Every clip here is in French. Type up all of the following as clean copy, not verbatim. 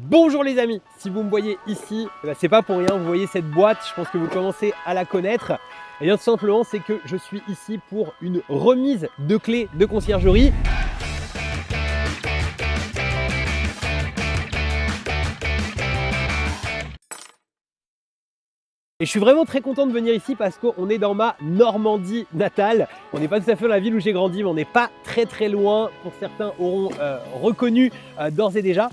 Bonjour les amis, si vous me voyez ici, c'est pas pour rien, vous voyez cette boîte, je pense que vous commencez à la connaître. Et bien tout simplement, c'est que je suis ici pour une remise de clés de conciergerie. Et je suis vraiment très content de venir ici parce qu'on est dans ma Normandie natale. On n'est pas tout à fait dans la ville où j'ai grandi, mais on n'est pas très loin. Pour certains auront reconnu d'ores et déjà.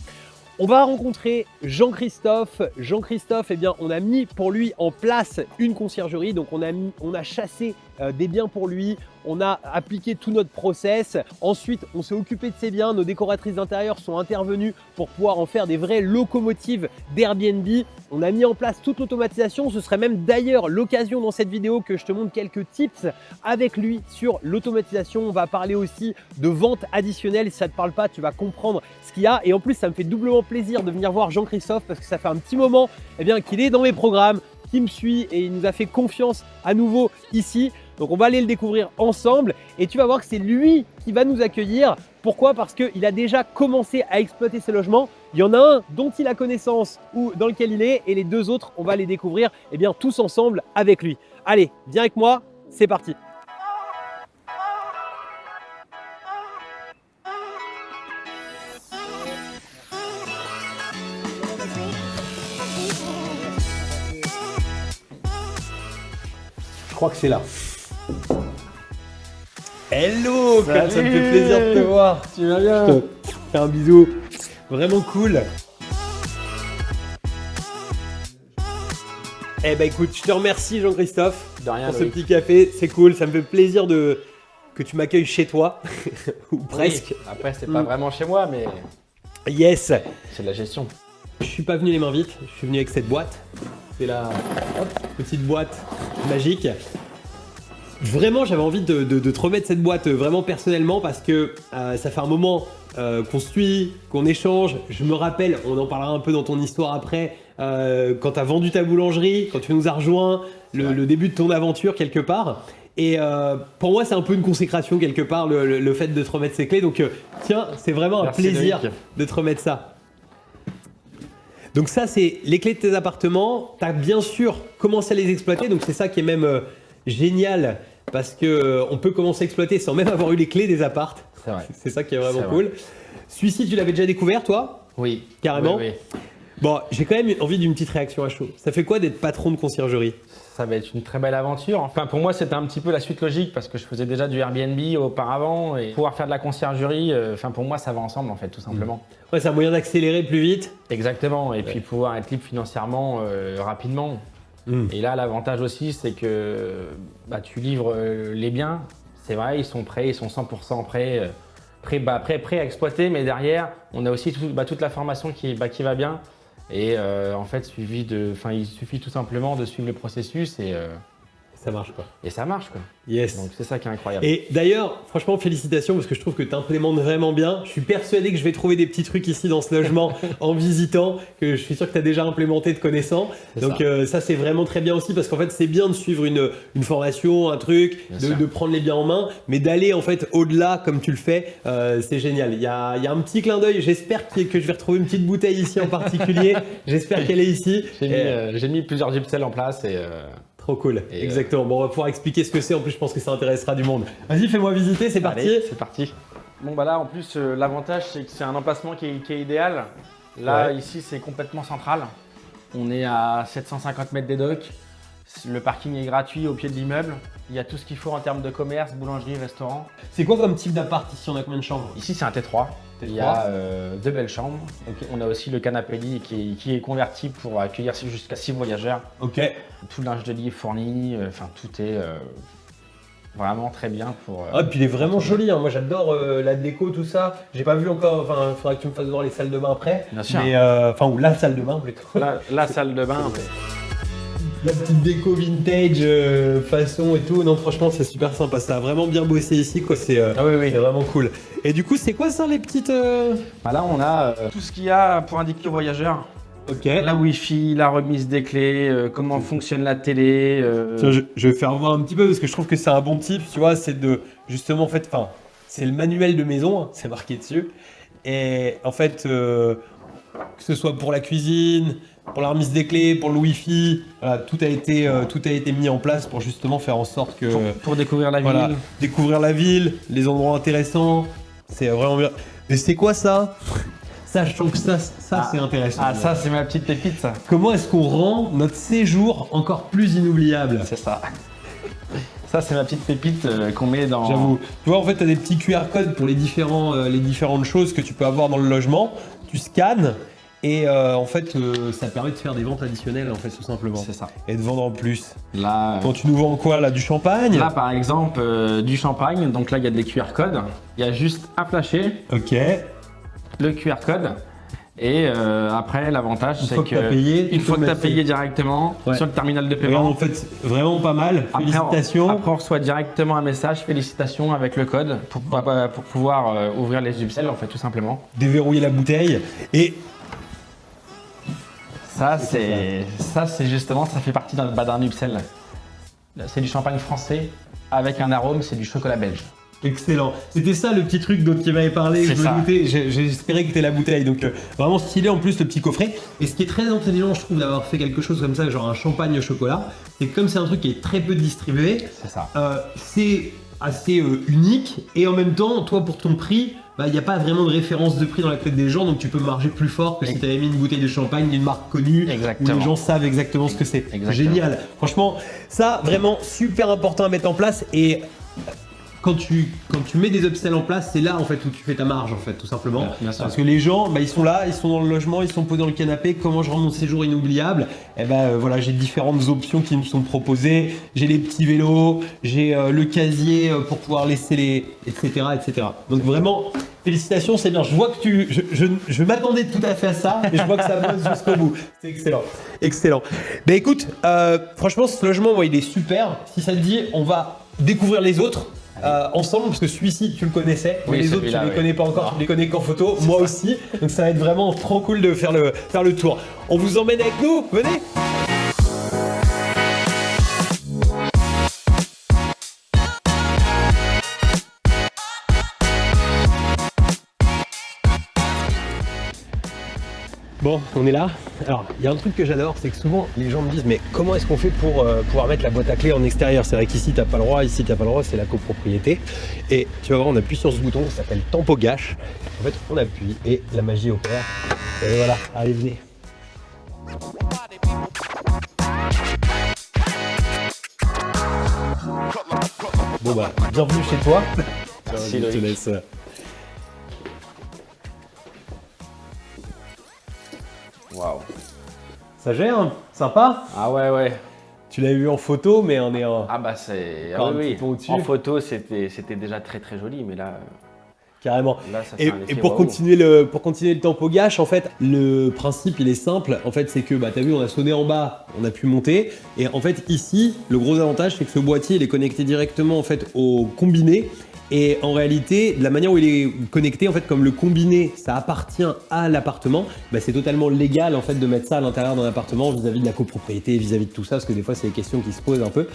On va rencontrer Jean-Christophe. Jean-Christophe, eh bien, on a mis pour lui en place une conciergerie. Donc on a chassé des biens pour lui. On a appliqué tout notre process. Ensuite, on s'est occupé de ses biens. Nos décoratrices d'intérieur sont intervenues pour pouvoir en faire des vraies locomotives d'Airbnb. On a mis en place toute l'automatisation. Ce serait même d'ailleurs l'occasion dans cette vidéo que je te montre quelques tips avec lui sur l'automatisation. On va parler aussi de vente additionnelle. Si ça ne te parle pas, tu vas comprendre ce qu'il y a. Et en plus, ça me fait doublement plaisir de venir voir Jean-Christophe parce que ça fait un petit moment qu'il est dans mes programmes, qu'il me suit et il nous a fait confiance à nouveau ici. Donc on va aller le découvrir ensemble et tu vas voir que c'est lui qui va nous accueillir. Pourquoi? Parce qu'il a déjà commencé à exploiter ces logements. Il y en a un dont il a connaissance ou dans lequel il est et les deux autres, on va les découvrir tous ensemble avec lui. Allez, viens avec moi, c'est parti. Je crois que c'est là. Hello, ça me fait plaisir de te voir. Tu vas bien? Je te fais un bisou. Vraiment cool. Eh ben écoute, je te remercie Jean-Christophe pour ce petit café. C'est cool, ça me fait plaisir que tu m'accueilles chez toi. Ou presque. Oui. Après, c'est pas vraiment chez moi, mais yes. c'est de la gestion. Je suis pas venu les mains vides, je suis venu avec cette boîte. C'est la petite boîte magique. Vraiment, j'avais envie de te remettre cette boîte vraiment personnellement parce que ça fait un moment qu'on se suit, qu'on échange. Je me rappelle, on en parlera un peu dans ton histoire après, quand tu as vendu ta boulangerie, quand tu nous as rejoint, le début de ton aventure quelque part. Et pour moi, c'est un peu une consécration quelque part, le fait de te remettre ces clés. Donc tiens, c'est vraiment un plaisir de te remettre ça. Donc ça, c'est les clés de tes appartements. Tu as bien sûr commencé à les exploiter. Donc c'est ça qui est même génial parce qu'on peut commencer à exploiter sans même avoir eu les clés des appartes. C'est vrai. C'est ça qui est vraiment cool. Celui-ci, tu l'avais déjà découvert, toi? Oui. Carrément? Oui. Bon, j'ai quand même envie d'une petite réaction à chaud. Ça fait quoi d'être patron de conciergerie? Ça va être une très belle aventure. Enfin, pour moi, c'était un petit peu la suite logique parce que je faisais déjà du Airbnb auparavant et pouvoir faire de la conciergerie, pour moi, ça va ensemble en fait, tout simplement. Ouais, c'est un moyen d'accélérer plus vite. Exactement. Et puis pouvoir être libre financièrement rapidement. Et là, l'avantage aussi, c'est que tu livres les biens. C'est vrai, ils sont prêts, ils sont 100% prêts, prêts à exploiter. Mais derrière, on a aussi toute la formation qui va bien. Et en fait, il suffit tout simplement de suivre le processus et ça marche quoi. Et ça marche quoi. Yes. Donc c'est ça qui est incroyable. Et d'ailleurs, franchement, félicitations parce que je trouve que tu implémentes vraiment bien. Je suis persuadé que je vais trouver des petits trucs ici dans ce logement en visitant, que je suis sûr que tu as déjà implémenté te connaissant. Donc ça c'est vraiment très bien aussi parce qu'en fait, c'est bien de suivre une formation, un truc, de prendre les biens en main, mais d'aller en fait au-delà comme tu le fais, c'est génial. Il y a un petit clin d'œil. J'espère que je vais retrouver une petite bouteille ici en particulier. J'espère qu'elle est ici. J'ai mis plusieurs gypsels en place et… Trop cool, exactement. Bon, on va pouvoir expliquer ce que c'est. En plus, je pense que ça intéressera du monde. Vas-y, fais-moi visiter, c'est parti. Allez, c'est parti. Bon, bah là, en plus, l'avantage, c'est que c'est un emplacement qui est idéal. Là, ici, c'est complètement central. On est à 750 mètres des docks. Le parking est gratuit au pied de l'immeuble. Il y a tout ce qu'il faut en termes de commerce, boulangerie, restaurant. C'est quoi comme type d'appart ici? On a combien de chambres? Ici, c'est un T3. Il y a deux belles chambres. On a aussi le canapé lit qui est converti pour accueillir jusqu'à 6 voyageurs. Ok. Tout le linge de lit est fourni. Tout est vraiment très bien pour… Ah, puis il est vraiment joli. Hein. Moi, j'adore la déco, tout ça. J'ai pas vu encore. Enfin, il faudra que tu me fasses voir les salles de bain après. Bien sûr. Mais, ou la salle de bain plutôt. La salle de bain. La petite déco vintage, façon et tout. Non, franchement, c'est super sympa. Ça a vraiment bien bossé ici, quoi. C'est c'est vraiment cool. Et du coup, c'est quoi ça, les petites… Là, on a tout ce qu'il y a pour indiquer aux voyageurs. Ok. La Wi-Fi, la remise des clés, comment fonctionne la télé. Tiens, je vais faire voir un petit peu parce que je trouve que c'est un bon tip, tu vois. C'est de justement, en fait, c'est le manuel de maison, hein, c'est marqué dessus. Et en fait, que ce soit pour la cuisine, pour la remise des clés, pour le Wi-Fi, voilà, tout a été mis en place pour justement faire en sorte que Pour découvrir la ville. voilà, découvrir la ville, les endroits intéressants, c'est vraiment bien. Mais c'est quoi ça? Ça, je trouve que ça c'est intéressant. Ah, ça, c'est ma petite pépite, ça. Comment est-ce qu'on rend notre séjour encore plus inoubliable? C'est ça. Ça, c'est ma petite pépite qu'on met dans... J'avoue. Tu vois, en fait, tu as des petits QR codes pour les différentes choses que tu peux avoir dans le logement. Tu scannes et en fait, ça permet de faire des ventes additionnelles, en fait, tout simplement. C'est ça. Et de vendre en plus. Là, Quand tu nous vends quoi, là? Du champagne? là, par exemple, du champagne. Donc là, il y a des QR codes. Il y a juste à flasher Ok. le QR code. Et après, l'avantage, c'est que une fois que tu as payé directement sur le terminal de Regarde, paiement, en fait, vraiment pas mal. Félicitations. Après, on reçoit directement un message, félicitations avec le code pour pouvoir ouvrir les upsells, en fait, tout simplement. Déverrouiller la bouteille. Et Ça, c'est justement, ça fait partie d'un upsell. C'est du champagne français avec un arôme, c'est du chocolat belge. excellent. C'était ça le petit truc dont tu m'avais parlé. C'est Je me ça. doutais, j'espérais que tu la bouteille. Donc vraiment stylé en plus le petit coffret. Et ce qui est très intelligent, je trouve, d'avoir fait quelque chose comme ça, genre un champagne au chocolat, c'est que comme c'est un truc qui est très peu distribué, C'est ça. c'est assez unique. Et en même temps, toi pour ton prix, il n'y a pas vraiment de référence de prix dans la tête des gens, donc tu peux marger plus fort que si tu avais mis une bouteille de champagne d'une marque connue, Exactement. où les gens savent exactement ce que c'est. Exactement. Génial. Franchement, ça, vraiment super important à mettre en place. Et quand tu mets des upsells en place, c'est là en fait où tu fais ta marge en fait, tout simplement. Bien sûr. Parce que les gens, ils sont là, ils sont dans le logement, ils sont posés dans le canapé. Comment je rends mon séjour inoubliable? Et voilà, j'ai différentes options qui me sont proposées. J'ai les petits vélos, j'ai le casier pour pouvoir laisser les, etc., etc. Donc vraiment, félicitations, c'est bien. Je vois que je m'attendais tout à fait à ça, et je vois que ça bosse jusqu'au bout. C'est excellent, excellent. Ben écoute, franchement, ce logement, il est super. Si ça te dit, on va découvrir les autres. Ensemble, parce que celui-ci tu le connaissais, mais Oui, les autres tu celui-là, les oui. connais pas encore, tu les connais qu'en photo, moi aussi, donc ça va être vraiment trop cool de faire le tour. On vous emmène avec nous, venez. Bon, on est là. Alors, il y a un truc que j'adore, c'est que souvent les gens me disent mais comment est-ce qu'on fait pour pouvoir mettre la boîte à clés en extérieur? C'est vrai qu'ici t'as pas le droit, ici t'as pas le droit, c'est la copropriété. Et tu vas voir, on appuie sur ce bouton, ça s'appelle Tempo Gâche. En fait, on appuie et la magie opère. Et voilà, allez venez. Bon bah, bienvenue chez toi. Merci, Je te Loïc. laisse. Waouh. Ça gère, sympa. Ah ouais. Tu l'avais vu en photo, mais on est en... Ah bah c'est... Encore Ah un oui, petit peu au-dessus. en photo, c'était déjà très très joli, mais là, Carrément. là ça fait un effet Et pour waouh. continuer le tempo gâche, en fait, le principe il est simple. En fait, c'est que t'as vu, on a sonné en bas, on a pu monter. Et en fait, ici, le gros avantage, c'est que ce boîtier il est connecté directement en fait au combiné. Et en réalité, de la manière où il est connecté, en fait, comme le combiné, ça appartient à l'appartement, c'est totalement légal en fait de mettre ça à l'intérieur d'un appartement vis-à-vis de la copropriété, vis-à-vis de tout ça, parce que des fois, c'est des questions qui se posent un peu.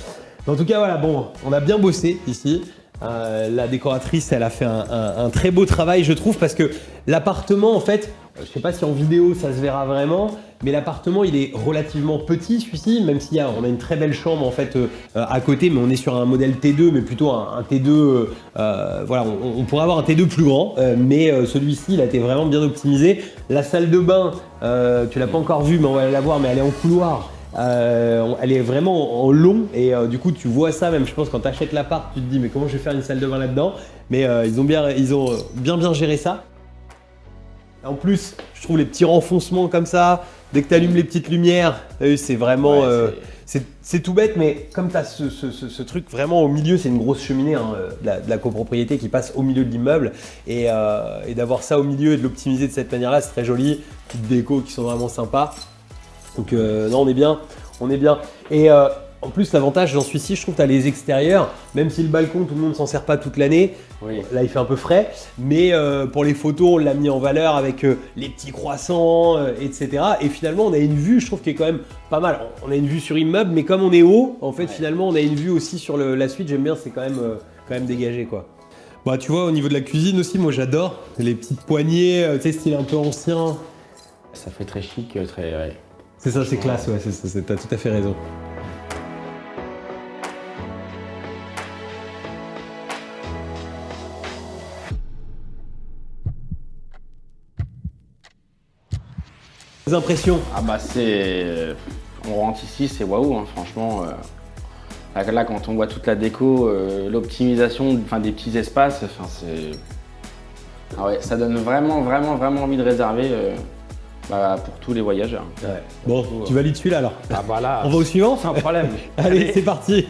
Mais en tout cas, voilà, bon, on a bien bossé ici. La décoratrice, elle a fait un très beau travail, je trouve, parce que l'appartement, en fait, je sais pas si en vidéo ça se verra vraiment, mais l'appartement il est relativement petit celui-ci, même si on a une très belle chambre en fait à côté, mais on est sur un modèle T2, mais plutôt un T2. Voilà, on pourrait avoir un T2 plus grand, mais celui-ci il a été vraiment bien optimisé. La salle de bain, tu l'as pas encore vue, mais on va la voir, mais elle est en couloir. Elle est vraiment en long et du coup tu vois ça même, je pense, quand tu achètes l'appart tu te dis mais comment je vais faire une salle de bain là-dedans, mais ils ont bien géré ça. En plus je trouve les petits renfoncements comme ça, dès que tu allumes les petites lumières, c'est vraiment c'est tout bête, mais comme tu as ce truc vraiment au milieu, c'est une grosse cheminée de la copropriété qui passe au milieu de l'immeuble et d'avoir ça au milieu et de l'optimiser de cette manière là, c'est très joli, petites décos qui sont vraiment sympas. Donc non, on est bien. Et en plus, l'avantage dans celui-ci, je trouve que tu as les extérieurs, même si le balcon, tout le monde ne s'en sert pas toute l'année. Oui. Là, il fait un peu frais, mais pour les photos, on l'a mis en valeur avec les petits croissants, etc. Et finalement, on a une vue, je trouve, qui est quand même pas mal. On a une vue sur immeuble, mais comme on est haut, en fait, finalement, on a une vue aussi sur la suite. J'aime bien, c'est quand même dégagé, quoi. Bah, tu vois, au niveau de la cuisine aussi, moi, j'adore les petites poignées, tu sais, style un peu ancien. Ça fait très chic, très... Ouais. C'est ça, c'est classe, ouais, t'as tout à fait raison. Les impressions? Ah bah c'est... On rentre ici, c'est waouh, hein, franchement. Là, quand on voit toute la déco, l'optimisation des petits espaces, c'est... Ah ouais, ça donne vraiment, vraiment, vraiment envie de réserver pour tous les voyageurs. Ouais. Bon, tu valides celui-là alors? Ah bah là, on va au suivant? Sans problème. Allez, c'est parti.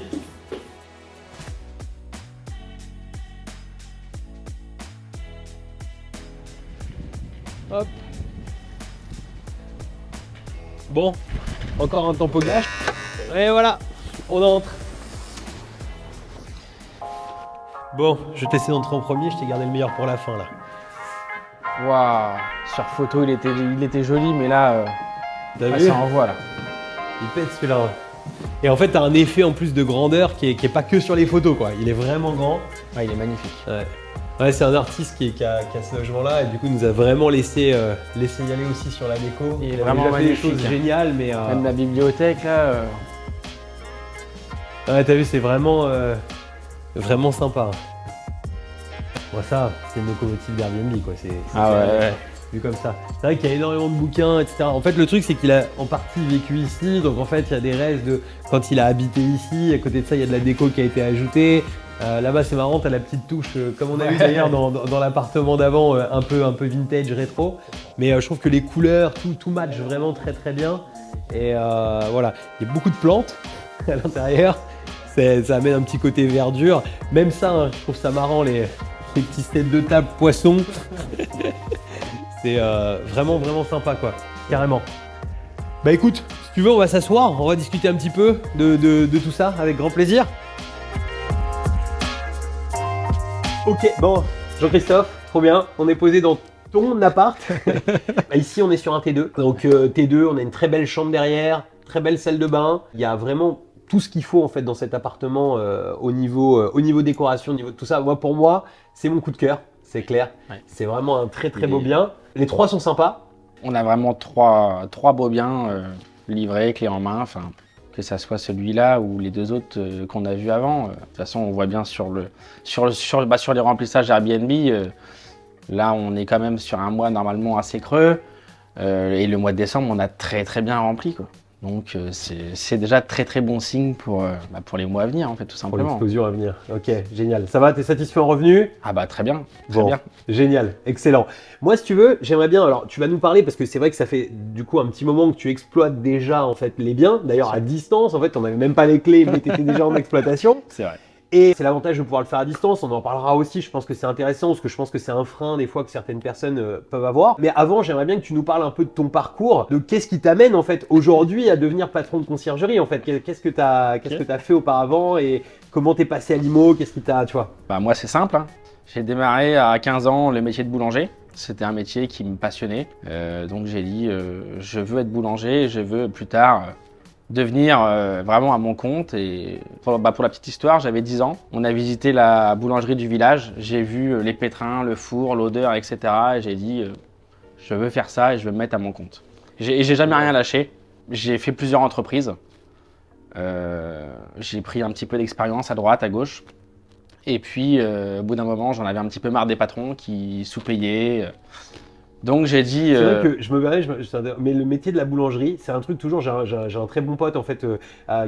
Hop. Bon, encore un tempo gâche. Et voilà, on entre. Bon, je vais te laisser entrer en premier, je t'ai gardé le meilleur pour la fin là. Waouh, sur photo il était joli, mais là, ça envoie là. Il pète celui-là. Et en fait, t'as un effet en plus de grandeur qui est pas que sur les photos quoi. Il est vraiment grand. Ouais, il est magnifique. Ouais, c'est un artiste qui a ce logement-là et du coup il nous a vraiment laissé y aller aussi sur la déco. Il est a vraiment déjà fait des magnifique, choses géniales, mais même la bibliothèque là. Ouais, t'as vu, c'est vraiment vraiment sympa. Bon, ça, c'est une locomotive d'Airbnb quoi. Ouais. Vu comme ça. C'est vrai qu'il y a énormément de bouquins, etc. En fait, le truc, c'est qu'il a en partie vécu ici, donc en fait, il y a des restes de quand il a habité ici. À côté de ça, il y a de la déco qui a été ajoutée. Là-bas, c'est marrant, t'as la petite touche, comme on a vu d'ailleurs dans l'appartement d'avant, un peu vintage, rétro. Mais je trouve que les couleurs, tout match vraiment très très bien. Et voilà, il y a beaucoup de plantes à l'intérieur. Ça amène un petit côté verdure. Même ça, hein, je trouve ça marrant, les petits sets de table poissons. C'est vraiment vraiment sympa quoi, carrément. Bah écoute, si tu veux, on va s'asseoir, on va discuter un petit peu de tout ça avec grand plaisir. Ok, bon, Jean-Christophe, trop bien, on est posé dans ton appart. Bah, ici, on est sur un T2. Donc T2, on a une très belle chambre derrière, très belle salle de bain. Il y a vraiment tout ce qu'il faut en fait dans cet appartement au niveau décoration, au niveau de tout ça. Pour moi, c'est mon coup de cœur, c'est clair. Ouais. C'est vraiment un très très beau bien. Les trois sont sympas. On a vraiment trois beaux biens livrés, clés en main. Que ça soit celui-là ou les deux autres qu'on a vus avant. De toute façon, on voit bien sur les remplissages Airbnb, là on est quand même sur un mois normalement assez creux. Et le mois de décembre, on a très très bien rempli, quoi. Donc c'est déjà très très bon signe pour les mois à venir en fait, tout simplement. Pour l'explosion à venir. Ok, génial. Ça va, t'es satisfait en revenu? Ah bah très bien, très bien. Génial, excellent. Moi si tu veux, j'aimerais bien, alors tu vas nous parler parce que c'est vrai que ça fait du coup un petit moment que tu exploites déjà en fait les biens. D'ailleurs à distance, en fait on n'avait même pas les clés mais tu étais déjà en exploitation. C'est vrai. Et c'est l'avantage de pouvoir le faire à distance, on en parlera aussi, je pense que c'est intéressant, parce que je pense que c'est un frein des fois que certaines personnes peuvent avoir. Mais avant, j'aimerais bien que tu nous parles un peu de ton parcours, de qu'est-ce qui t'amène en fait aujourd'hui à devenir patron de conciergerie en fait. Qu'est-ce que tu as fait auparavant et comment t'es passé à l'IMO, qu'est-ce qui t'a, tu vois? Bah moi c'est simple, hein. J'ai démarré à 15 ans le métier de boulanger. C'était un métier qui me passionnait, donc j'ai dit je veux être boulanger, je veux plus tard devenir vraiment à mon compte. Et pour la petite histoire, j'avais 10 ans. On a visité la boulangerie du village. J'ai vu les pétrins, le four, l'odeur, etc. Et j'ai dit, je veux faire ça et je veux me mettre à mon compte. Et j'ai jamais rien lâché. J'ai fait plusieurs entreprises. J'ai pris un petit peu d'expérience à droite, à gauche. Et puis, au bout d'un moment, j'en avais un petit peu marre des patrons qui sous-payaient. Donc j'ai dit. C'est vrai que je me permets, mais le métier de la boulangerie, c'est un truc toujours. J'ai un très bon pote en fait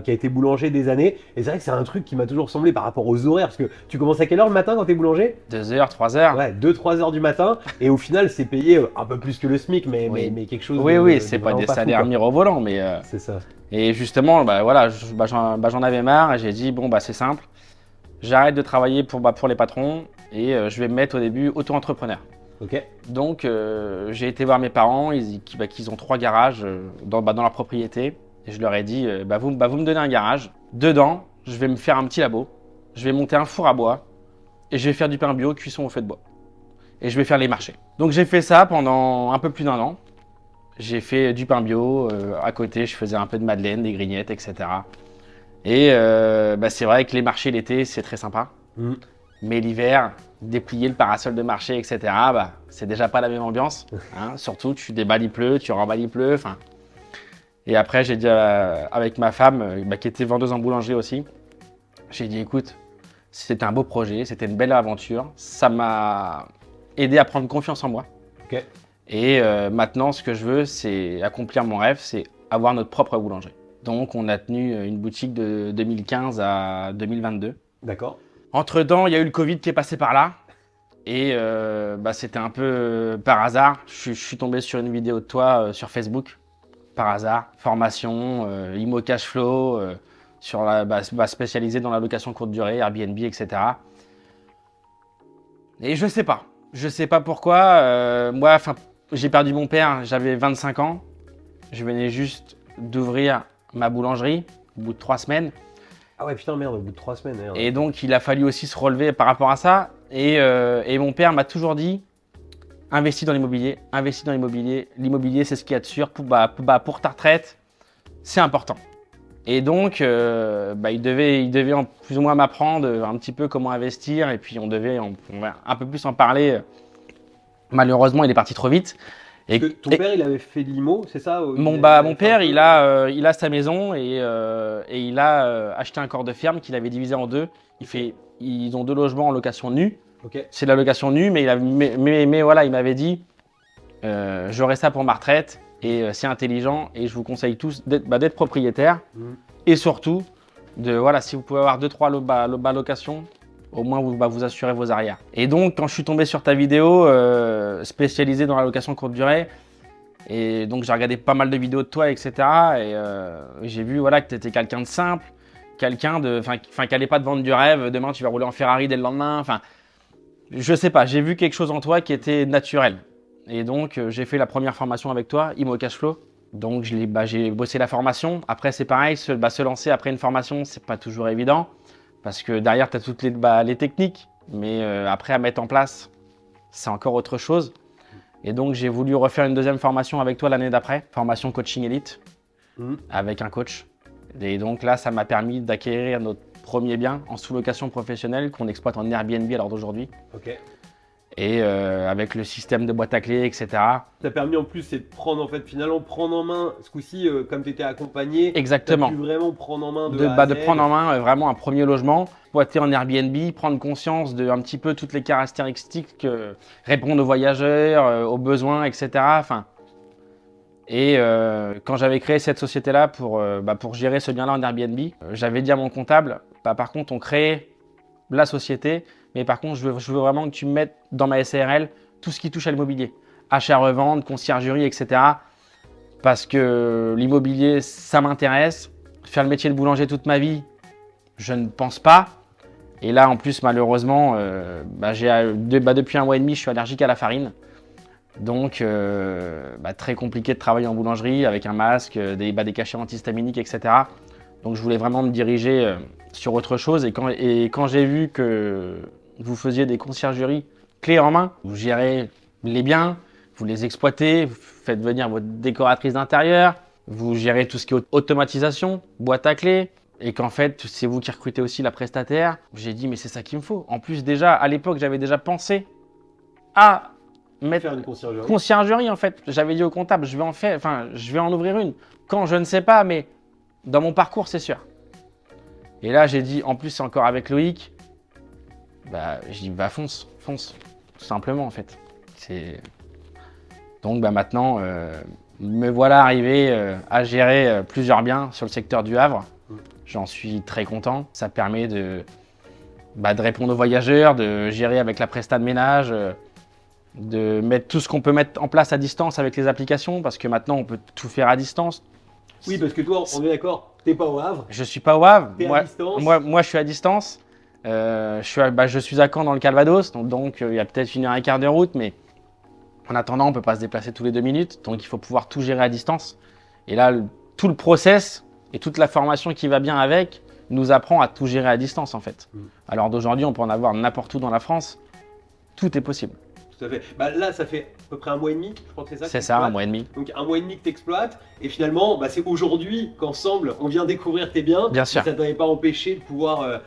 qui a été boulanger des années, et c'est vrai que c'est un truc qui m'a toujours semblé par rapport aux horaires, parce que tu commences à quelle heure le matin quand t'es boulanger? 2h, 3h. Ouais, 2-3 heures du matin, et au final c'est payé un peu plus que le SMIC, mais quelque chose. Oui, c'est pas des salaires mirobolants, mais. C'est ça. Et justement, voilà, j'en avais marre, et j'ai dit bon c'est simple, j'arrête de travailler pour les patrons et je vais me mettre au début auto-entrepreneur. Okay. Donc j'ai été voir mes parents, qu'ils ont 3 garages dans leur propriété. Et je leur ai dit, vous me donnez un garage. Dedans, je vais me faire un petit labo. Je vais monter un four à bois. Et je vais faire du pain bio, cuisson au feu de bois. Et je vais faire les marchés. Donc j'ai fait ça pendant un peu plus d'1 an. J'ai fait du pain bio. À côté, je faisais un peu de madeleine, des grignettes, etc. Et c'est vrai que les marchés l'été, c'est très sympa. Mais l'hiver, déplier le parasol de marché, etc., bah, c'est déjà pas la même ambiance. Hein. Surtout, tu déballes, il pleut, tu remballes, il pleut. Et après, j'ai dit avec ma femme, qui était vendeuse en boulangerie aussi, j'ai dit, écoute, c'était un beau projet, c'était une belle aventure. Ça m'a aidé à prendre confiance en moi. Ok. Et maintenant, ce que je veux, c'est accomplir mon rêve, c'est avoir notre propre boulangerie. Donc, on a tenu une boutique de 2015 à 2022. D'accord. Entre-temps, il y a eu le Covid qui est passé par là. Et c'était un peu par hasard. Je suis tombé sur une vidéo de toi sur Facebook. Par hasard. Formation, IMO Cash Flow, spécialisé dans la location courte durée, Airbnb, etc. Et je sais pas. Je sais pas pourquoi. Moi, j'ai perdu mon père, j'avais 25 ans. Je venais juste d'ouvrir ma boulangerie au bout de 3 semaines. Ah ouais, putain, merde, au bout de 3 semaines. Merde. Et donc, il a fallu aussi se relever par rapport à ça. Et mon père m'a toujours dit, investis dans l'immobilier, investis dans l'immobilier. L'immobilier, c'est ce qu'il y a de sûr pour ta retraite. C'est important. Et donc, il devait plus ou moins m'apprendre un petit peu comment investir. Et puis, on devait un peu plus en parler. Malheureusement, il est parti trop vite. Parce que ton père, il avait fait de l'IMO, c'est ça? Mon père, il a sa maison et il a acheté un corps de ferme qu'il avait divisé en deux. Ils ont 2 logements en location nue. Okay. C'est de la location nue, mais voilà, il m'avait dit j'aurai ça pour ma retraite et c'est intelligent et je vous conseille tous d'être propriétaire et surtout si vous pouvez avoir 2-3 locations, au moins vous assurez vos arrières. Et donc quand je suis tombé sur ta vidéo spécialisée dans la location courte durée, et donc j'ai regardé pas mal de vidéos de toi, etc. Et j'ai vu que tu étais quelqu'un de simple, quelqu'un qui n'allait pas te vendre du rêve, demain tu vas rouler en Ferrari dès le lendemain. Je sais pas, j'ai vu quelque chose en toi qui était naturel. Et donc j'ai fait la première formation avec toi, IMO Cash Flow. Donc j'ai bossé la formation. Après c'est pareil, se lancer après une formation, c'est pas toujours évident. Parce que derrière, tu as toutes les techniques, mais après à mettre en place, c'est encore autre chose. Et donc, j'ai voulu refaire une deuxième formation avec toi l'année d'après, formation coaching élite, avec un coach. Et donc là, ça m'a permis d'acquérir notre premier bien en sous-location professionnelle qu'on exploite en Airbnb à l'heure d'aujourd'hui. Ok. Et avec le système de boîte à clés, etc. Ça t'a permis en plus, c'est de prendre prendre en main, ce coup-ci, comme tu étais accompagné. Exactement. Tu as pu vraiment prendre en main de prendre en main vraiment un premier logement, exploiter en Airbnb, prendre conscience de un petit peu toutes les caractéristiques, répondre aux voyageurs, aux besoins, etc. Et quand j'avais créé cette société-là pour gérer ce bien-là en Airbnb, j'avais dit à mon comptable, par contre, on crée la société, mais par contre, je veux vraiment que tu me mettes dans ma SARL tout ce qui touche à l'immobilier. Achat-revente, conciergerie, etc. Parce que l'immobilier, ça m'intéresse. Faire le métier de boulanger toute ma vie, je ne pense pas. Et là, en plus, malheureusement, depuis 1 mois et demi, je suis allergique à la farine. Donc, très compliqué de travailler en boulangerie avec un masque, des cachets antihistaminiques, etc. Donc, je voulais vraiment me diriger sur autre chose. Et quand j'ai vu que vous faisiez des conciergeries clés en main, vous gérez les biens, vous les exploitez, vous faites venir votre décoratrice d'intérieur, vous gérez tout ce qui est automatisation, boîte à clés, et qu'en fait, c'est vous qui recrutez aussi la prestataire, j'ai dit, mais c'est ça qu'il me faut. En plus, déjà, à l'époque, j'avais déjà pensé à faire une conciergerie, en fait. J'avais dit au comptable, je vais en ouvrir une. Quand, je ne sais pas, mais dans mon parcours, c'est sûr. Et là, j'ai dit, en plus, c'est encore avec Loïc, je dis, fonce, tout simplement, en fait. Donc, maintenant, me voilà arrivé à gérer plusieurs biens sur le secteur du Havre. J'en suis très content. Ça permet de répondre aux voyageurs, de gérer avec la presta de ménage, de mettre tout ce qu'on peut mettre en place à distance avec les applications, parce que maintenant, on peut tout faire à distance. Oui, parce que toi, on est d'accord, t'es pas au Havre. Je suis pas au Havre. À distance. Moi, je suis à distance. Je suis à Caen dans le Calvados, donc il y a peut-être 1h15 de route, mais en attendant, on ne peut pas se déplacer tous les 2 minutes, donc il faut pouvoir tout gérer à distance. Et là, tout le process et toute la formation qui va bien avec nous apprend à tout gérer à distance en fait. Alors d'aujourd'hui, on peut en avoir n'importe où dans la France, tout est possible. Tout à fait. Bah, là, ça fait à peu près un mois et demi, je crois que c'est ça. C'est ça, un mois et demi. Donc un mois et demi que tu exploites. Et finalement, bah, c'est aujourd'hui qu'ensemble, on vient découvrir tes biens. Bien sûr. Ça ne t'avait pas empêché de pouvoir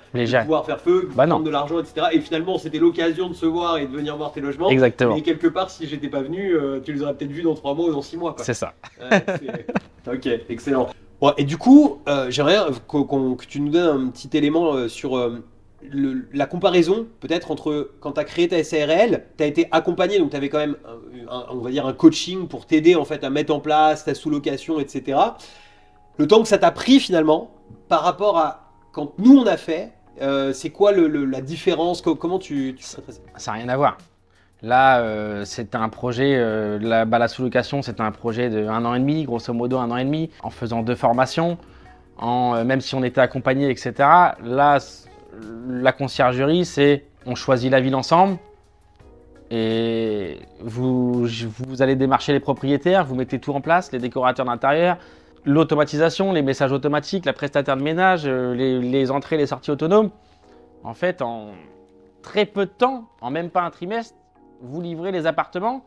faire feu, Bah prendre non. de l'argent, etc. Et finalement, c'était l'occasion de se voir et de venir voir tes logements. Exactement. Et quelque part, si j'étais pas venu, tu les aurais peut-être vus dans 3 mois ou dans 6 mois. Quoi. C'est ça. Ok, excellent. Bon, et du coup, j'aimerais que tu nous donnes un petit élément sur la comparaison, peut-être, entre quand tu as créé ta SARL, tu as été accompagné, donc tu avais quand même, on va dire, un coaching pour t'aider en fait à mettre en place ta sous-location, etc. Le temps que ça t'a pris finalement, par rapport à quand nous on a fait, c'est quoi la différence? Comment tu ferais ça? Ça n'a rien à voir. Là, c'était un projet, la sous-location, c'était un projet de 1 an et demi, grosso modo 1 an et demi, en faisant 2 formations, même si on était accompagné, etc. Là, la conciergerie, c'est on choisit la ville ensemble et vous allez démarcher les propriétaires, vous mettez tout en place, les décorateurs d'intérieur, l'automatisation, les messages automatiques, la prestataire de ménage, les entrées, les sorties autonomes. En fait, en très peu de temps, en même pas un trimestre, vous livrez les appartements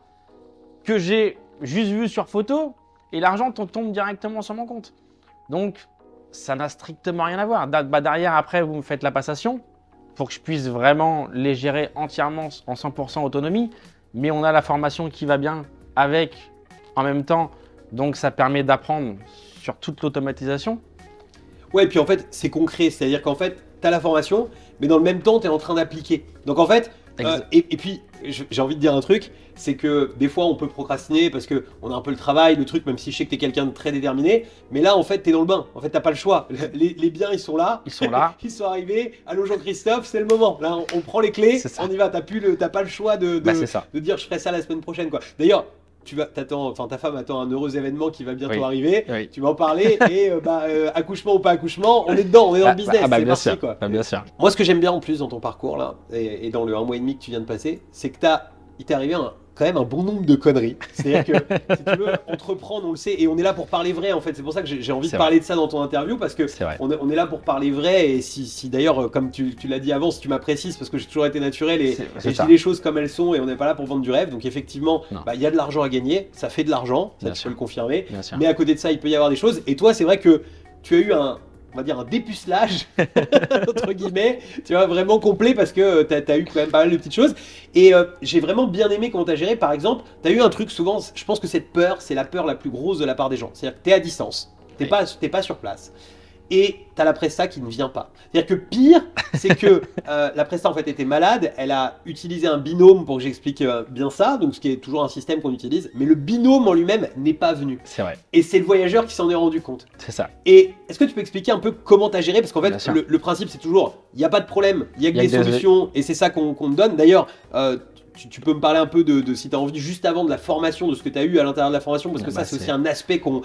que j'ai juste vus sur photo et l'argent tombe directement sur mon compte. Donc, ça n'a strictement rien à voir. Derrière, après, vous me faites la passation pour que je puisse vraiment les gérer entièrement en 100% autonomie. Mais on a la formation qui va bien avec en même temps. Donc, ça permet d'apprendre sur toute l'automatisation. Ouais, et puis en fait, c'est concret. C'est-à-dire qu'en fait, tu as la formation, mais dans le même temps, tu es en train d'appliquer. Donc en fait, et puis, j'ai envie de dire un truc, c'est que des fois, on peut procrastiner parce qu'on a un peu le travail, le truc, même si je sais que tu es quelqu'un de très déterminé. Mais là, en fait, tu es dans le bain. En fait, tu n'as pas le choix. Les biens, ils sont là. Ils sont là. Ils sont arrivés. Allô, Jean-Christophe, c'est le moment. Là, on prend les clés, on y va. T'as pas le choix de dire je ferai ça la semaine prochaine, quoi. D'ailleurs, ta femme attend un heureux événement qui va bientôt arriver. Oui. Tu vas en parler et accouchement ou pas accouchement, on est dedans, on est dans le business. C'est parti, quoi. Bien sûr. Moi, ce que j'aime bien en plus dans ton parcours là et dans le 1 mois et demi que tu viens de passer, c'est que il t'est arrivé quand même un bon nombre de conneries. C'est-à-dire que si tu veux entreprendre, on le sait, et on est là pour parler vrai en fait. C'est pour ça que j'ai envie de parler de ça dans ton interview parce que on est là pour parler vrai. Et si d'ailleurs, comme tu l'as dit avant, si tu m'apprécies, parce que j'ai toujours été naturel et je dis les choses comme elles sont et on n'est pas là pour vendre du rêve. Donc effectivement, il y a de l'argent à gagner, ça fait de l'argent, ça tu peux le confirmer. Mais à côté de ça, il peut y avoir des choses. Et toi, c'est vrai que tu as eu on va dire un dépucelage, entre guillemets, tu vois, vraiment complet parce que tu as eu quand même pas mal de petites choses. Et j'ai vraiment bien aimé comment tu as géré. Par exemple, tu as eu un truc souvent, je pense que cette peur, c'est la peur la plus grosse de la part des gens. C'est-à-dire que tu es à distance, tu n'es pas sur place. Et tu as la presta qui ne vient pas. C'est-à-dire que pire, c'est que la presta en fait était malade, elle a utilisé un binôme pour que j'explique bien ça, donc ce qui est toujours un système qu'on utilise, mais le binôme en lui-même n'est pas venu. C'est vrai. Et c'est le voyageur qui s'en est rendu compte. C'est ça. Et est-ce que tu peux expliquer un peu comment tu as géré? Parce qu'en fait, le principe c'est toujours, il n'y a pas de problème, il n'y a que des solutions, et c'est ça qu'on te donne. D'ailleurs, tu peux me parler un peu de si tu as envie juste avant de la formation, de ce que tu as eu à l'intérieur de la formation, parce que ça c'est aussi un aspect qu'on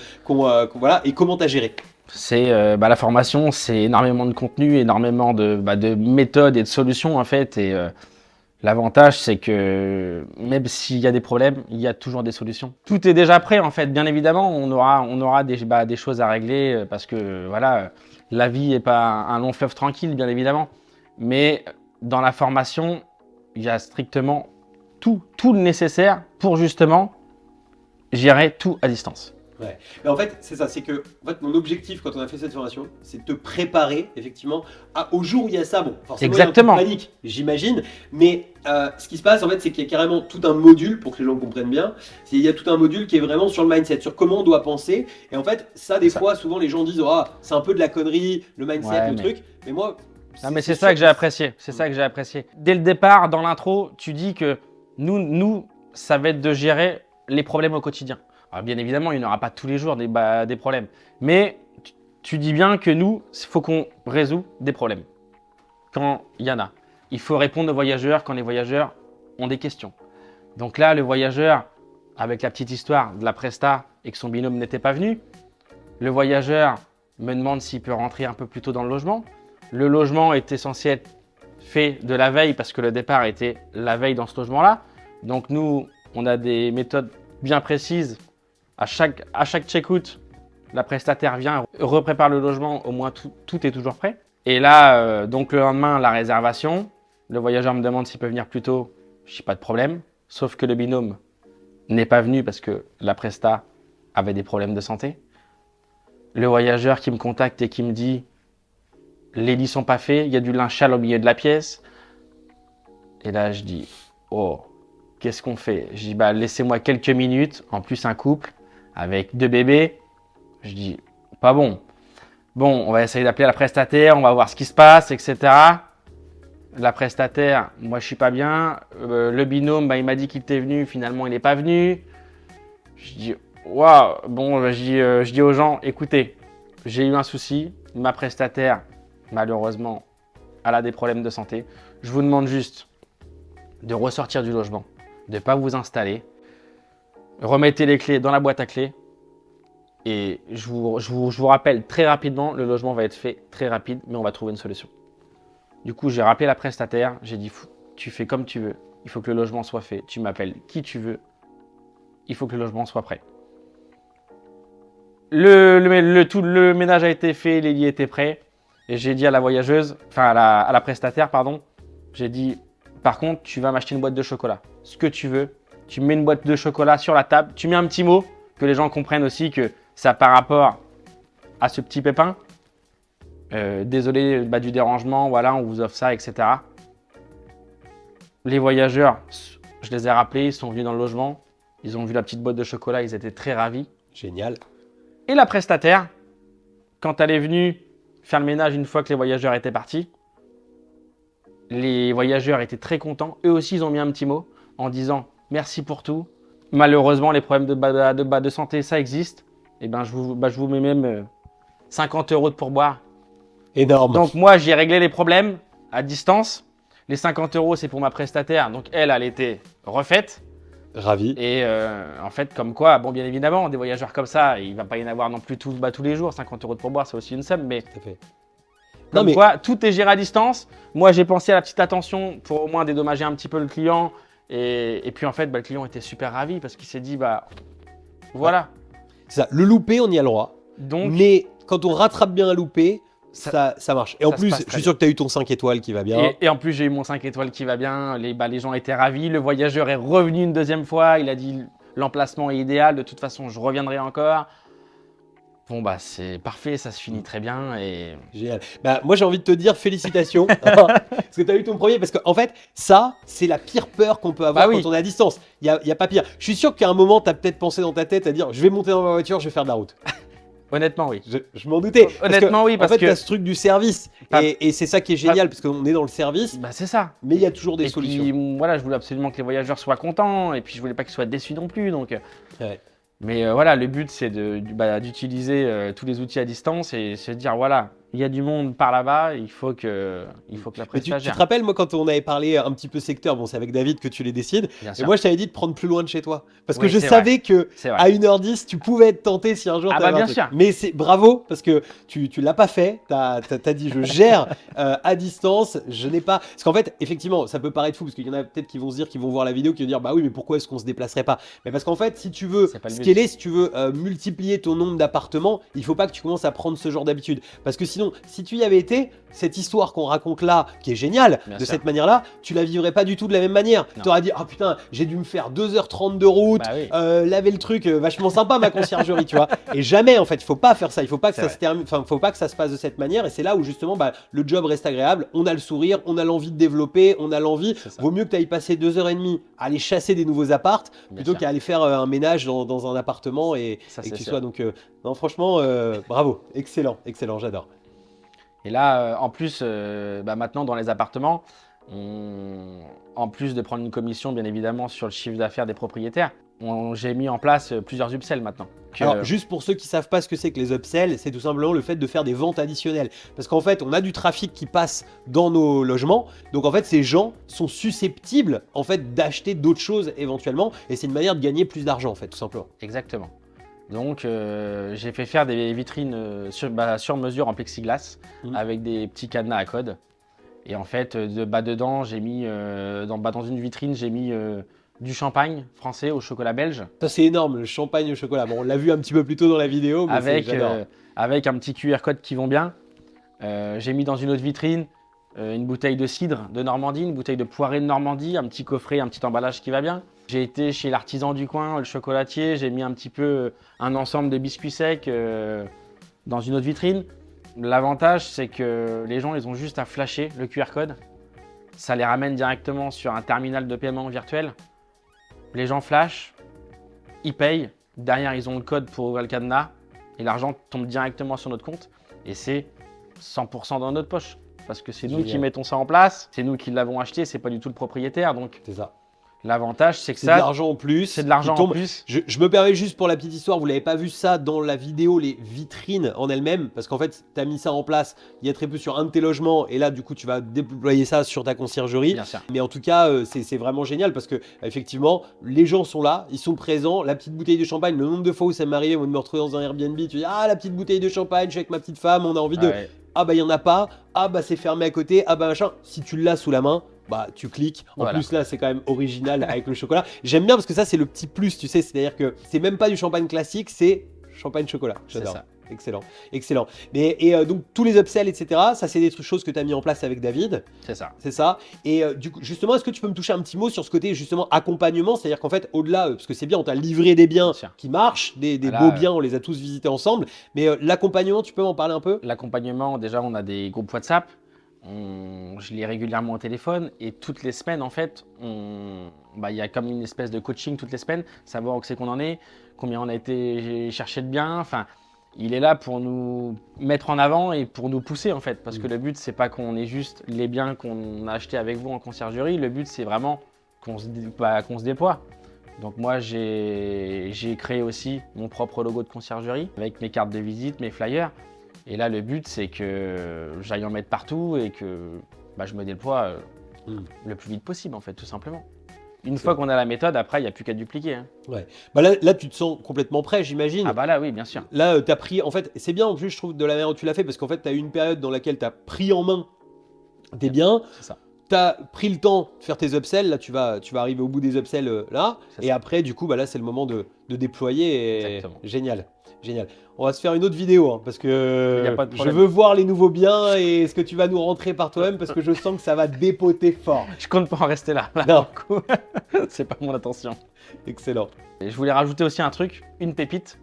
voilà, et comment tu as géré? C'est la formation, c'est énormément de contenu, énormément de méthodes et de solutions en fait. Et l'avantage, c'est que même s'il y a des problèmes, il y a toujours des solutions. Tout est déjà prêt en fait. Bien évidemment, on aura des choses à régler parce que voilà, la vie n'est pas un long fleuve tranquille, bien évidemment. Mais dans la formation, il y a strictement tout le nécessaire pour justement gérer tout à distance. Ouais. Mais en fait, c'est ça, c'est que mon objectif quand on a fait cette formation, c'est de te préparer effectivement au jour où il y a ça. Bon, forcément, exactement. Il y a un peu de panique, j'imagine, mais ce qui se passe en fait, c'est qu'il y a carrément tout un module, pour que les gens comprennent bien, il y a tout un module qui est vraiment sur le mindset, sur comment on doit penser. Et en fait, ça, des fois, souvent les gens disent c'est un peu de la connerie, le mindset, truc. Mais moi, non, mais c'est ça que j'ai apprécié. C'est ça que j'ai apprécié. Dès le départ, dans l'intro, tu dis que nous, ça va être de gérer les problèmes au quotidien. Alors bien évidemment, il n'y aura pas tous les jours des problèmes. Mais tu dis bien que nous, il faut qu'on résout des problèmes. Quand il y en a. Il faut répondre aux voyageurs quand les voyageurs ont des questions. Donc là, le voyageur, avec la petite histoire de la presta et que son binôme n'était pas venu, le voyageur me demande s'il peut rentrer un peu plus tôt dans le logement. Le logement était censé être fait de la veille parce que le départ était la veille dans ce logement-là. Donc nous, on a des méthodes bien précises. À chaque check-out, la prestataire vient, reprépare le logement, au moins tout est toujours prêt. Et là, donc le lendemain, la réservation. Le voyageur me demande s'il peut venir plus tôt. Je dis pas de problème. Sauf que le binôme n'est pas venu parce que la presta avait des problèmes de santé. Le voyageur qui me contacte et qui me dit « Les lits sont pas faits, il y a du linge sale au milieu de la pièce. » Et là, je dis « Oh, qu'est-ce qu'on fait ?» Je dis bah, « Laissez-moi quelques minutes, en plus un couple avec 2 bébés. » Je dis « Pas bon. Bon, on va essayer d'appeler la prestataire, on va voir ce qui se passe, etc. » La prestataire, moi je suis pas bien. Le binôme, bah, il m'a dit qu'il était venu, finalement il n'est pas venu. Je dis waouh, bon, je dis aux gens, écoutez, j'ai eu un souci, ma prestataire, malheureusement, elle a des problèmes de santé. Je vous demande juste de ressortir du logement, de ne pas vous installer, remettez les clés dans la boîte à clés. Et je vous rappelle très rapidement, le logement va être fait très rapide, mais on va trouver une solution. Du coup, j'ai rappelé la prestataire, j'ai dit tu fais comme tu veux, il faut que le logement soit fait, tu m'appelles qui tu veux, il faut que le logement soit prêt. Le ménage a été fait, les lits étaient prêts, et j'ai dit à la voyageuse, enfin à la prestataire, pardon, j'ai dit par contre, tu vas m'acheter une boîte de chocolat, ce que tu veux, tu mets une boîte de chocolat sur la table, tu mets un petit mot, que les gens comprennent aussi que ça par rapport à ce petit pépin. Désolé du dérangement, voilà, on vous offre ça, etc. Les voyageurs, je les ai rappelés, ils sont venus dans le logement, ils ont vu la petite boîte de chocolat, ils étaient très ravis. Génial. Et la prestataire, quand elle est venue faire le ménage une fois que les voyageurs étaient partis, les voyageurs étaient très contents. Eux aussi, ils ont mis un petit mot en disant merci pour tout. Malheureusement, les problèmes de santé, ça existe. Et ben, je vous mets même 50 € de pourboire. Énorme. Donc moi, j'ai réglé les problèmes à distance. Les 50 €, c'est pour ma prestataire. Donc elle était refaite. Ravi. Et en fait, comme quoi, bon, bien évidemment, des voyageurs comme ça, il ne va pas y en avoir non plus tous les jours. 50 € de pourboire, c'est aussi une somme. Mais Tout à fait. comme quoi, tout est géré à distance. Moi, j'ai pensé à la petite attention pour au moins dédommager un petit peu le client. Et puis en fait, le client était super ravi parce qu'il s'est dit, voilà. C'est ça. Le loupé, on y a le droit. Donc, mais quand on rattrape bien un loupé, ça marche. Et en plus, je suis sûr que tu as eu ton 5 étoiles qui va bien. Et en plus, j'ai eu mon 5 étoiles qui va bien. Les gens étaient ravis. Le voyageur est revenu une deuxième fois. Il a dit l'emplacement est idéal. De toute façon, je reviendrai encore. Bon, c'est parfait. Ça se finit très bien. Et... Génial. Moi, j'ai envie de te dire félicitations. Parce que tu as eu ton premier. Parce qu'en fait, ça, c'est la pire peur qu'on peut avoir quand on est à distance. Il n'y a pas pire. Je suis sûr qu'à un moment, tu as peut-être pensé dans ta tête à dire je vais monter dans ma voiture, je vais faire de la route. Honnêtement, oui. Je m'en doutais. Honnêtement, oui. Parce que tu as ce truc du service. Et c'est ça qui est génial, parce qu'on est dans le service. C'est ça. Mais il y a toujours des solutions. Puis, voilà, je voulais absolument que les voyageurs soient contents. Et puis, je voulais pas qu'ils soient déçus non plus. Donc, ouais. Mais voilà, le but, c'est d'utiliser tous les outils à distance et se dire, voilà, il y a du monde par là-bas, il faut que la presta tu te rappelles, moi, quand on avait parlé un petit peu secteur, bon, c'est avec David que tu les décides, et moi, je t'avais dit de prendre plus loin de chez toi. Parce que je savais que à 1h10, tu pouvais être tenté si un jour tu avais bien sûr. Mais c'est bravo, parce que tu l'as pas fait, tu as dit, je gère à distance, je n'ai pas... Parce qu'en fait, effectivement, ça peut paraître fou, parce qu'il y en a peut-être qui vont se dire, qui vont voir la vidéo, qui vont dire, bah oui, mais pourquoi est-ce qu'on se déplacerait pas? Mais parce qu'en fait, si tu veux scaler, si tu veux multiplier ton nombre d'appartements, il faut pas que tu commences à prendre ce genre d'habitude. Parce que sinon, si tu y avais été, cette histoire qu'on raconte là, qui est géniale, cette manière-là, tu la vivrais pas du tout de la même manière. Tu aurais dit, oh putain, j'ai dû me faire 2h30 de route, laver le truc, vachement sympa ma conciergerie, tu vois. Et jamais, en fait, il faut pas faire ça, il faut pas que ça se termine, enfin, faut pas que ça se passe de cette manière. Et c'est là où justement, le job reste agréable, on a le sourire, on a l'envie de développer, on a l'envie. Vaut mieux que tu ailles passer 2h30 à aller chasser des nouveaux appartes, plutôt qu'à aller faire un ménage dans un appartement et que tu sois. Donc, non, franchement, bravo, excellent, j'adore. Et là, en plus, maintenant dans les appartements, en plus de prendre une commission, bien évidemment, sur le chiffre d'affaires des propriétaires, j'ai mis en place plusieurs upsells maintenant. Alors, juste pour ceux qui ne savent pas ce que c'est que les upsells, c'est tout simplement le fait de faire des ventes additionnelles. Parce qu'en fait, on a du trafic qui passe dans nos logements. Donc, en fait, ces gens sont susceptibles en fait, d'acheter d'autres choses éventuellement. Et c'est une manière de gagner plus d'argent, en fait, tout simplement. Exactement. Donc, j'ai fait faire des vitrines sur mesure en plexiglas avec des petits cadenas à code. Et en fait, dedans, j'ai mis, dans une vitrine, j'ai mis du champagne français au chocolat belge. Ça, c'est énorme, le champagne au chocolat. Bon, on l'a vu un petit peu plus tôt dans la vidéo, mais avec un petit QR code qui vont bien. J'ai mis dans une autre vitrine une bouteille de cidre de Normandie, une bouteille de poirée de Normandie, un petit coffret, un petit emballage qui va bien. J'ai été chez l'artisan du coin, le chocolatier, j'ai mis un petit peu un ensemble de biscuits secs dans une autre vitrine. L'avantage, c'est que les gens, ils ont juste à flasher le QR code. Ça les ramène directement sur un terminal de paiement virtuel. Les gens flashent, ils payent. Derrière, ils ont le code pour ouvrir le cadenas et l'argent tombe directement sur notre compte. Et c'est 100% dans notre poche. Parce que c'est nous qui mettons ça en place, c'est nous qui l'avons acheté, c'est pas du tout le propriétaire. Donc C'est ça. l'avantage, c'est que C'est de l'argent en plus. c'est de l'argent qui en tombe. plus. Je me permets juste pour la petite histoire, vous l'avez pas vu ça dans la vidéo, les vitrines en elles-mêmes, parce qu'en fait, tu as mis ça en place, il y a très peu sur un de tes logements, et là, du coup, tu vas déployer ça sur ta conciergerie. Bien sûr. Mais en tout cas, c'est vraiment génial, parce que effectivement, les gens sont là, ils sont présents, la petite bouteille de champagne, le nombre de fois où ça m'est arrivé, moi, de me retrouver dans un Airbnb, tu dis, ah, la petite bouteille de champagne, je suis avec ma petite femme, on a envie de... Ouais. Ah bah il y en a pas, ah bah c'est fermé à côté, ah bah machin. Si tu l'as sous la main, bah tu cliques. En Voilà. plus là c'est quand même original avec le chocolat. J'aime bien parce que ça c'est le petit plus, tu sais, c'est-à-dire que c'est même pas du champagne classique, c'est champagne chocolat. J'adore. C'est ça. Excellent, excellent. Mais donc tous les upsells, etc. Ça c'est des choses que tu as mis en place avec David. C'est ça. C'est ça. Et du coup, justement, est-ce que tu peux me toucher un petit mot sur ce côté justement accompagnement, c'est-à-dire qu'en fait, au-delà, parce que c'est bien, on t'a livré des biens Bien sûr. qui marchent, des Voilà. beaux biens, on les a tous visités ensemble. Mais l'accompagnement, tu peux m'en parler un peu? L'accompagnement, déjà, on a des groupes WhatsApp. Je les régulièrement au téléphone et toutes les semaines, en fait, il y a comme une espèce de coaching toutes les semaines, savoir où c'est qu'on en est, combien on a été chercher de biens. Enfin, il est là pour nous mettre en avant et pour nous pousser, en fait. Parce que le but, c'est pas qu'on ait juste les biens qu'on a achetés avec vous en conciergerie. Le but, c'est vraiment qu'on se déploie. Donc moi, j'ai créé aussi mon propre logo de conciergerie avec mes cartes de visite, mes flyers. Et là, le but, c'est que j'aille en mettre partout et que je me déploie le plus vite possible, en fait, tout simplement. Une fois qu'on a la méthode, après, il n'y a plus qu'à dupliquer. Hein. Ouais. Bah là, tu te sens complètement prêt, j'imagine. Ah bah là, oui, bien sûr. Là, tu as pris, en fait, c'est bien en plus, je trouve, de la manière dont tu l'as fait, parce qu'en fait, tu as eu une période dans laquelle tu as pris en main tes biens. C'est ça. Tu as pris le temps de faire tes upsells. Là, tu vas arriver au bout des upsells là. C'est Et ça. après, du coup, là, c'est le moment de déployer. Et... Exactement. Génial. Génial. On va se faire une autre vidéo hein, parce Il y que a pas de je problème. veux voir les nouveaux biens et ce que tu vas nous rentrer par toi-même parce que je sens que ça va dépoter fort. Je compte pas en rester là. Non. Pour le coup. C'est pas mon intention. Excellent. Et je voulais rajouter aussi un truc, une pépite.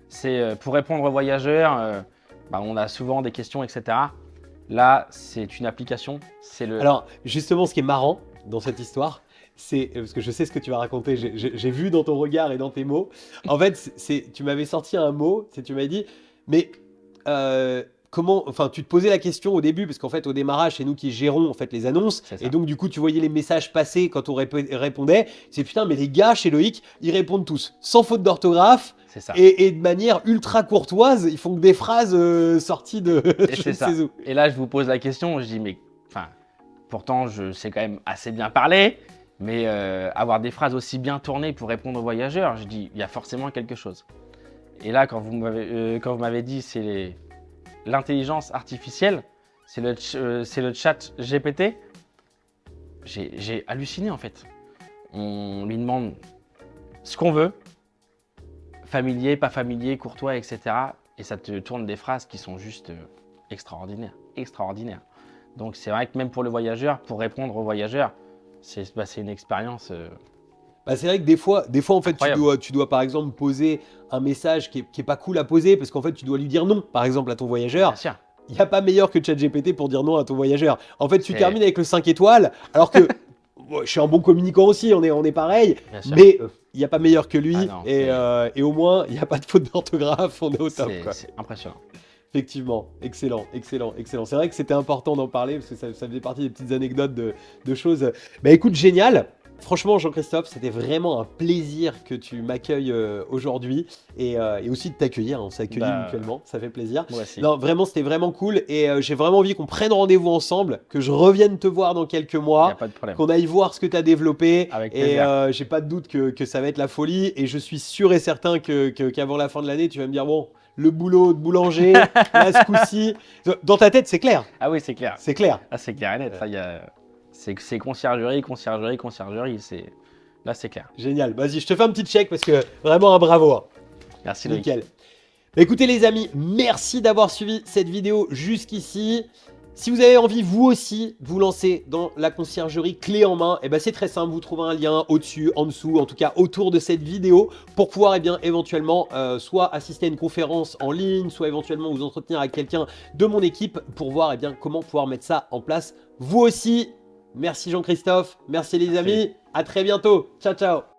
C'est pour répondre aux voyageurs. On a souvent des questions, etc. Là, c'est une application. C'est le. Alors, justement, ce qui est marrant dans cette histoire, c'est parce que je sais ce que tu vas raconter, j'ai vu dans ton regard et dans tes mots. En fait, tu m'avais sorti un mot, tu m'avais dit, mais comment, enfin, tu te posais la question au début, parce qu'en fait, au démarrage, c'est nous qui gérons en fait les annonces, C'est ça. et donc du coup, tu voyais les messages passer quand on répondait. C'est putain, mais les gars chez Loïc, ils répondent tous sans faute d'orthographe. C'est ça. Et de manière ultra courtoise, ils font que des phrases sorties de Et je c'est ne ça. sais où. Et là, je vous pose la question, je dis, mais pourtant, je sais quand même assez bien parler, mais avoir des phrases aussi bien tournées pour répondre aux voyageurs, je dis, il y a forcément quelque chose. Et là, quand vous m'avez dit, c'est l'intelligence artificielle, c'est le chat GPT, j'ai halluciné en fait. On lui demande ce qu'on veut, familier, pas familier, courtois, etc. Et ça te tourne des phrases qui sont juste extraordinaires, extraordinaires. Donc c'est vrai que même pour le voyageur, pour répondre aux voyageurs, c'est une expérience. Bah, c'est vrai que des fois en fait, Incroyable. tu dois par exemple poser un message qui est pas cool à poser parce qu'en fait, tu dois lui dire non, par exemple, à ton voyageur. Bien sûr. Il n'y a pas meilleur que ChatGPT pour dire non à ton voyageur. En fait, tu C'est- termines avec le 5 étoiles, alors que je suis un bon communicant aussi, on est pareil, Bien sûr. mais il n'y a pas meilleur que lui. Ah non, et au moins, il n'y a pas de faute d'orthographe, on est au top. Quoi. C'est impressionnant. Effectivement, excellent, excellent, excellent. C'est vrai que c'était important d'en parler parce que ça faisait partie des petites anecdotes de choses. Bah écoute, génial. Franchement, Jean-Christophe, c'était vraiment un plaisir que tu m'accueilles aujourd'hui et aussi de t'accueillir. On s'est accueillis mutuellement, ça fait plaisir. Moi aussi. Non, vraiment, c'était vraiment cool et j'ai vraiment envie qu'on prenne rendez-vous ensemble, que je revienne te voir dans quelques Il n'y mois, a pas de problème. qu'on aille voir ce que tu as développé. Avec Et plaisir. j'ai pas de doute que ça va être la folie et je suis sûr et certain qu'avant la fin de l'année, tu vas me dire bon, le boulot de boulanger, là ce coup-ci. Dans ta tête, c'est clair. Ah oui, c'est clair. C'est clair. Ah, c'est clair et net. Ça, c'est conciergerie, conciergerie, conciergerie. Là, c'est clair. Génial. Vas-y, je te fais un petit check parce que vraiment un bravo. Hein. Merci Loïc. Nickel. Bah, écoutez les amis, merci d'avoir suivi cette vidéo jusqu'ici. Si vous avez envie, vous aussi, de vous lancer dans la conciergerie clé en main, c'est très simple, vous trouvez un lien au-dessus, en dessous, en tout cas autour de cette vidéo, pour pouvoir éventuellement soit assister à une conférence en ligne, soit éventuellement vous entretenir avec quelqu'un de mon équipe pour voir comment pouvoir mettre ça en place vous aussi. Merci Jean-Christophe, merci les amis, à très bientôt, ciao ciao.